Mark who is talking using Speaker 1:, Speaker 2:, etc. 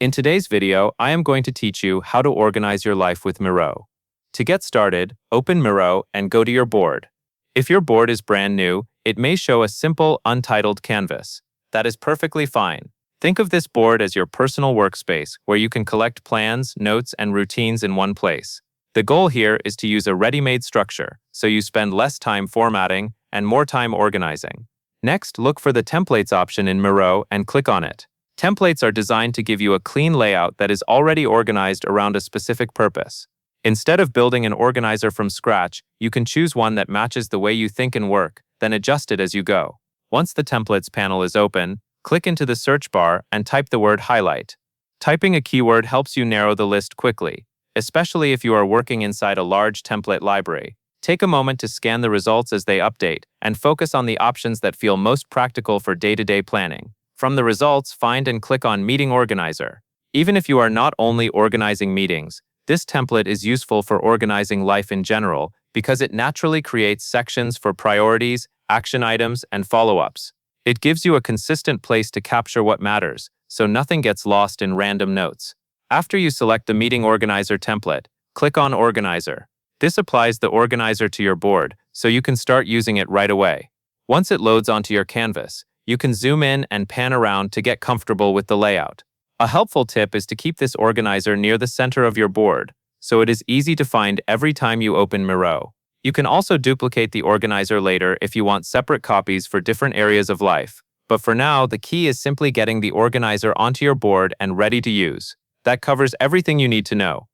Speaker 1: In today's video, I am going to teach you how to organize your life with Miro. To get started, open Miro and go to your board. If your board is brand new, it may show a simple, untitled canvas. That is perfectly fine. Think of this board as your personal workspace where you can collect plans, notes, and routines in one place. The goal here is to use a ready-made structure, so you spend less time formatting and more time organizing. Next, look for the Templates option in Miro and click on it. Templates are designed to give you a clean layout that is already organized around a specific purpose. Instead of building an organizer from scratch, you can choose one that matches the way you think and work, then adjust it as you go. Once the Templates panel is open, click into the search bar and type the word highlight. Typing a keyword helps you narrow the list quickly, especially if you are working inside a large template library. Take a moment to scan the results as they update and focus on the options that feel most practical for day-to-day planning. From the results, find and click on Meeting Organizer. Even if you are not only organizing meetings, this template is useful for organizing life in general because it naturally creates sections for priorities, action items, and follow-ups. It gives you a consistent place to capture what matters, so nothing gets lost in random notes. After you select the Meeting Organizer template, click on Organizer. This applies the organizer to your board, so you can start using it right away. Once it loads onto your canvas, you can zoom in and pan around to get comfortable with the layout. A helpful tip is to keep this organizer near the center of your board, so it is easy to find every time you open Miro. You can also duplicate the organizer later if you want separate copies for different areas of life. But for now, the key is simply getting the organizer onto your board and ready to use. That covers everything you need to know.